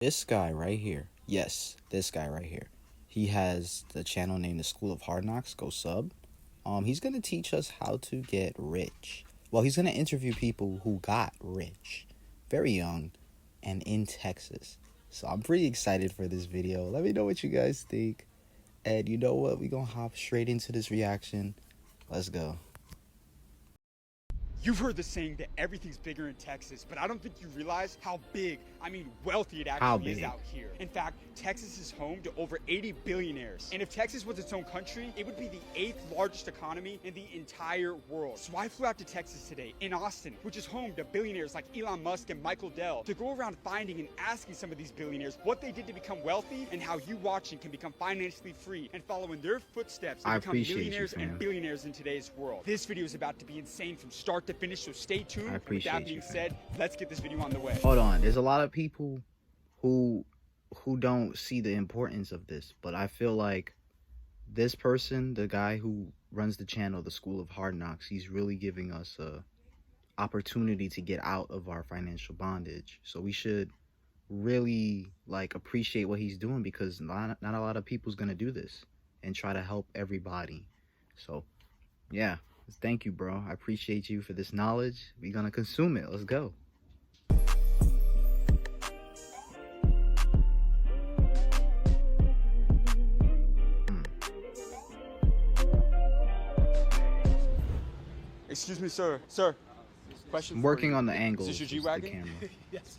This guy right here. Yes, this guy right here. He has the channel named the School of Hard Knocks. Go sub. He's gonna teach us how to get rich. Well, he's gonna interview people who got rich, very young, and in Texas. So I'm pretty excited for this video. Let me know what you guys think. And you know what? We gonna hop straight into this reaction. Let's go. You've heard the saying that everything's bigger in Texas, but I don't think you realize how big, wealthy it actually is out here. In fact, Texas is home to over 80 billionaires. And if Texas was its own country, it would be the 8th largest economy in the entire world. So I flew out to Texas today, in Austin, which is home to billionaires like Elon Musk and Michael Dell, to go around finding and asking some of these billionaires what they did to become wealthy and how you watching can become financially free and follow in their footsteps and become millionaires and billionaires in today's world. This video is about to be insane from start to finish, so stay tuned. With that being said, let's get this video on the way. Hold on, there's a lot of people who don't see the importance of this, but I feel like this person, the guy who runs the channel, the School of Hard Knocks, he's really giving us a opportunity to get out of our financial bondage. So we should really appreciate what he's doing, because not a lot of people's gonna do this and try to help everybody. So yeah, thank you, bro. I appreciate you for this knowledge. We're gonna consume it. Let's go. Excuse me, sir. Sir, question. I'm working on the angle. Is this your G-Wagon? Yes.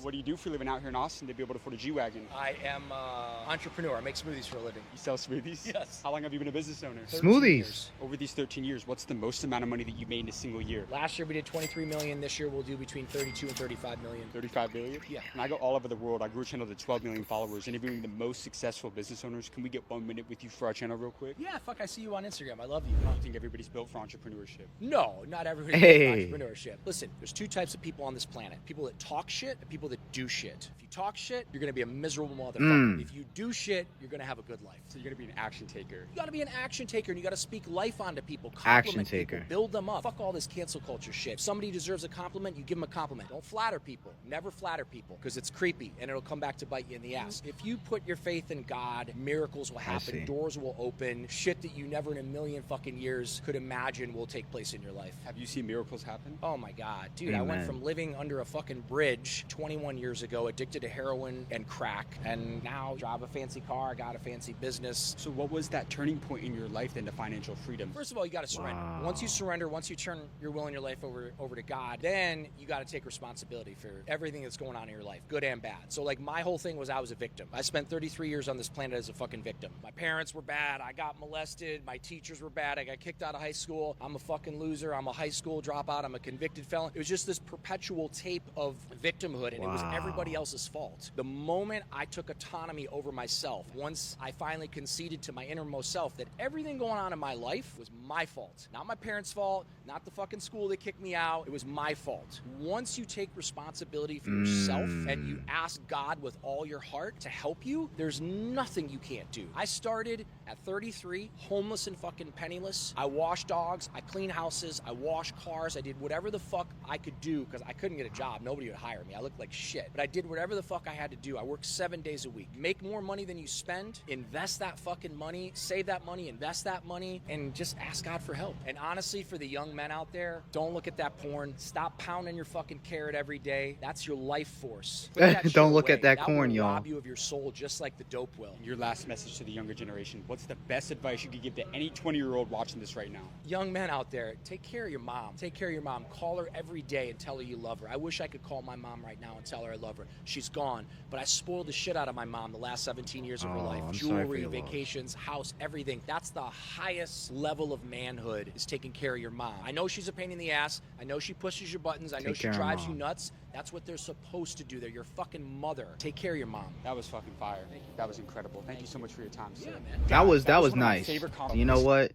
What do you do for a living out here in Austin to be able to afford a G-Wagon? I am an entrepreneur. I make smoothies for a living. You sell smoothies? Yes. How long have you been a business owner? Smoothies. Over these 13 years, what's the most amount of money that you made in a single year? Last year we did 23 million. This year we'll do between 32 and 35 million. 35 billion? Yeah. And I go all over the world. I grew a channel to 12 million followers, interviewing the most successful business owners. Can we get 1 minute with you for our channel real quick? Yeah, fuck, I see you on Instagram. I love you. I think everybody's built for entrepreneurship. No, not everybody's Hey. built for entrepreneurship. Listen, there's two types of people on this planet. People that talk shit and people that do shit. If you talk shit, you're gonna be a miserable motherfucker. If you do shit, you're gonna have a good life. So you're gonna be an action taker. You gotta be an action taker, and you gotta speak life onto people. Action Compliment people, taker. build them up. Fuck all this cancel culture shit. If somebody deserves a compliment, you give them a compliment. Don't flatter people. Never flatter people, because it's creepy and it'll come back to bite you in the ass. If you put your faith in God, miracles will happen, doors will open, shit that you never in a million fucking years could imagine will take place in your life. Have you seen miracles happen? Oh my God, dude, Amen. I went from living under a fucking bridge 21 years ago, addicted to heroin and crack, and now drive a fancy car, I got a fancy business. So what was that turning point in your life then to financial freedom? First of all, you got to surrender. Wow. Once you surrender, once you turn your will and your life over to God, then you got to take responsibility for everything that's going on in your life, good and bad. So like my whole thing was I was a victim. I spent 33 years on this planet as a fucking victim. My parents were bad. I got molested. My teachers were bad. I got kicked out of high school. I'm a fucking loser. I'm a high school dropout. I'm a convicted felon. It was just this perpetual tape of victimhood, and it was everybody else's fault. The moment I took autonomy over myself, once I finally conceded to my innermost self that everything going on in my life was my fault, not my parents' fault, not the fucking school that kicked me out, it was my fault. Once you take responsibility for yourself and you ask God with all your heart to help you, there's nothing you can't do. I started at 33, homeless and fucking penniless. I washed dogs, I cleaned houses, I washed cars, I did whatever the fuck I could do, because I couldn't get a job. Nobody would hire me. I looked like shit. But I did whatever the fuck I had to do. I worked 7 days a week. Make more money than you spend, invest that fucking money, save that money, invest that money, and just ask God for help. And honestly, for the young men out there, don't look at that porn. Stop pounding your fucking carrot every day. That's your life force. Put that shit Don't look away. at that corn, will y'all. rob you of your soul just like the dope will. Your last message to the younger generation. What's the best advice you could give to any 20-year-old watching this right now? Young men out there, take care of your mom. Take care of your mom. Call her every day and tell her you love her. I wish I could call my mom right now and tell her I love her. She's gone, but I spoiled the shit out of my mom the last 17 years of her life. I'm sorry for Jewelry, your loss. vacations, house, everything. That's the highest level of manhood, is taking care of your mom. I know she's a pain in the ass. I know she pushes your buttons. I know Take she care of drives you Mom. nuts. That's what they're supposed to do. They're your fucking mother. Take care of your mom. That was fucking fire. That was incredible. Thank you so much for your time, sir. Yeah, man. That was one of my nice. favorite You know compliments.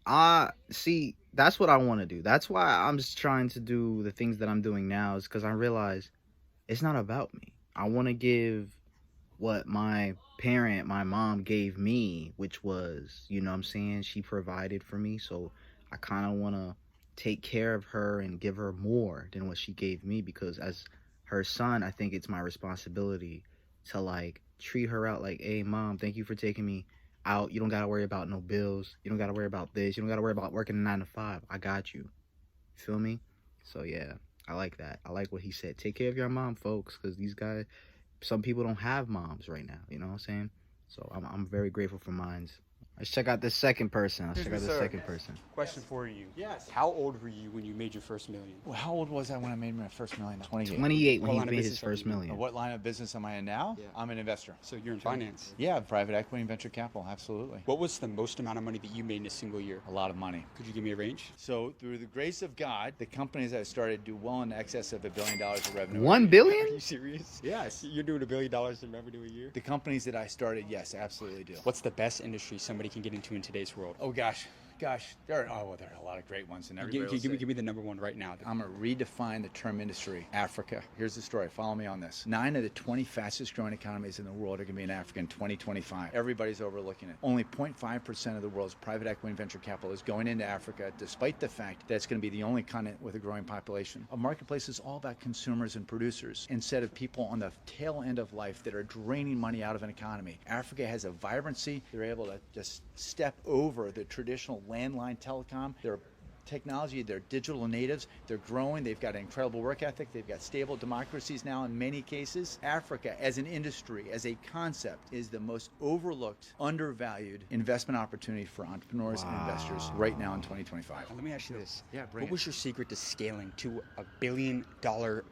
what? See, that's what I want to do. That's why I'm just trying to do the things that I'm doing now, is because I realize it's not about me. I want to give what my mom gave me, which was, you know what I'm saying, she provided for me. So I kind of want to take care of her and give her more than what she gave me, because as her son, I think it's my responsibility to like treat her out like, hey mom, thank you for taking me out. You don't gotta worry about no bills. You don't gotta worry about this. You don't gotta worry about working a 9 to 5. I got you. Feel me? So yeah, I like that. I like what he said. Take care of your mom, folks, because these guys, some people don't have moms right now. You know what I'm saying? So I'm very grateful for mines. Let's check out this second person. Question for you. Yes. How old were you when you made your first million? Well, how old was I when I made my first million? 28. 28 when What he line of made his business are first you in? million. What line of business am I in now? Yeah. I'm an investor. So you're in finance. Yeah, private equity and venture capital, absolutely. What was the most amount of money that you made in a single year? A lot of money. Could you give me a range? So through the grace of God, the companies I started do well in excess of $1 billion of revenue. 1 Are billion? you serious? Yes. You're doing $1 billion in revenue a year? The companies that I started, yes, absolutely do. What's the best industry somebody can get into in today's world? Oh gosh, there are a lot of great ones, and everybody will say, Give me the number one right now. I'm going to redefine the term industry. Africa. Here's the story. Follow me on this. 9 of the 20 fastest growing economies in the world are going to be in Africa in 2025. Everybody's overlooking it. Only 0.5% of the world's private equity and venture capital is going into Africa, despite the fact that it's going to be the only continent with a growing population. A marketplace is all about consumers and producers instead of people on the tail end of life that are draining money out of an economy. Africa has a vibrancy. They're able to just step over the traditional landline telecom. They're technology, they're digital natives, they're growing, they've got an incredible work ethic, they've got stable democracies now in many cases. Africa as an industry, as a concept, is the most overlooked, undervalued investment opportunity for entrepreneurs and investors right now in 2025. Let me ask you this. Yeah, bring What it. was your secret to scaling to $1 billion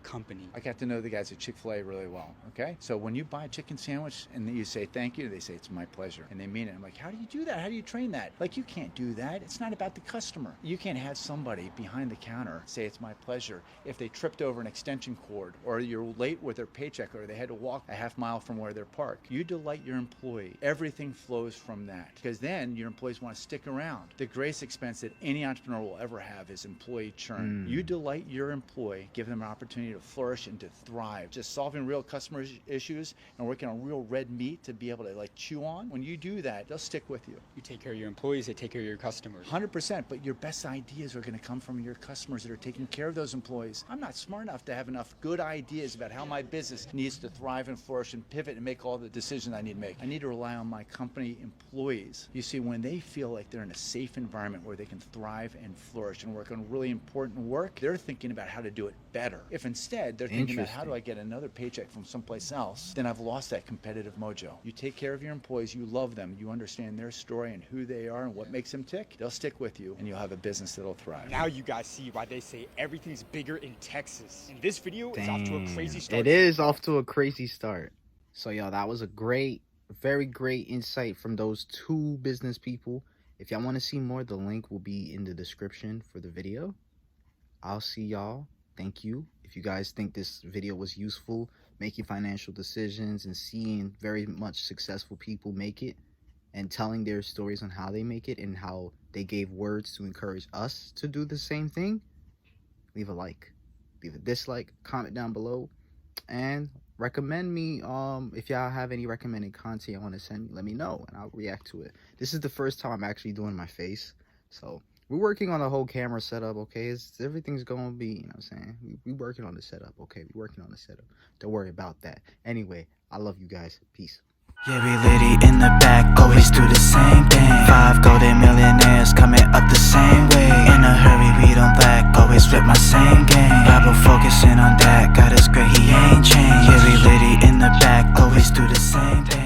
company? I got to know the guys at Chick-fil-A really well, okay? So when you buy a chicken sandwich and then you say thank you, they say it's my pleasure, and they mean it. I'm like, how do you do that? How do you train that? Like, you can't do that. It's not about the customer. You can't have somebody behind the counter say it's my pleasure if they tripped over an extension cord, or you're late with their paycheck, or they had to walk a half mile from where they're parked. You delight your employee. Everything flows from that, because then your employees want to stick around. The greatest expense that any entrepreneur will ever have is employee churn. You delight your employee, give them an opportunity to flourish and to thrive. Just solving real customer issues and working on real red meat to be able to like chew on. When you do that, they'll stick with you. You take care of your employees, they take care of your customers. 100%, but your best ideas are going to come from your customers that are taking care of those employees. I'm not smart enough to have enough good ideas about how my business needs to thrive and flourish and pivot and make all the decisions I need to make. I need to rely on my company employees. You see, when they feel like they're in a safe environment where they can thrive and flourish and work on really important work, they're thinking about how to do it better. If instead they're thinking about how do I get another paycheck from someplace else, then I've lost that competitive mojo. You take care of your employees, you love them, you understand their story and who they are and what makes them tick, they'll stick with you and you'll have a business that'll thrive. Now you guys see why they say everything's bigger in Texas. And this video is off to a crazy start. It is off to a crazy start. So y'all, that was a very great insight from those two business people. If y'all want to see more, the link will be in the description for the video. I'll see y'all. Thank you. If you guys think this video was useful, making financial decisions and seeing very much successful people make it and telling their stories on how they make it and how they gave words to encourage us to do the same thing, leave a like, leave a dislike, comment down below, and recommend me. If y'all have any recommended content you want to send me, let me know and I'll react to it. This is the first time I'm actually doing my face, so we're working on the whole camera setup, okay? Everything's gonna be, you know what I'm saying? We working on the setup, okay? We working on the setup. Don't worry about that. Anyway, I love you guys. Peace. Yeah, we litty in the back, always do the same thing. 5 golden millionaires coming up the same way. In a hurry, we don't back, always flip my same game. Bible focusing on that, God is great, he ain't changed. Yeah, we litty in the back, always do the same thing.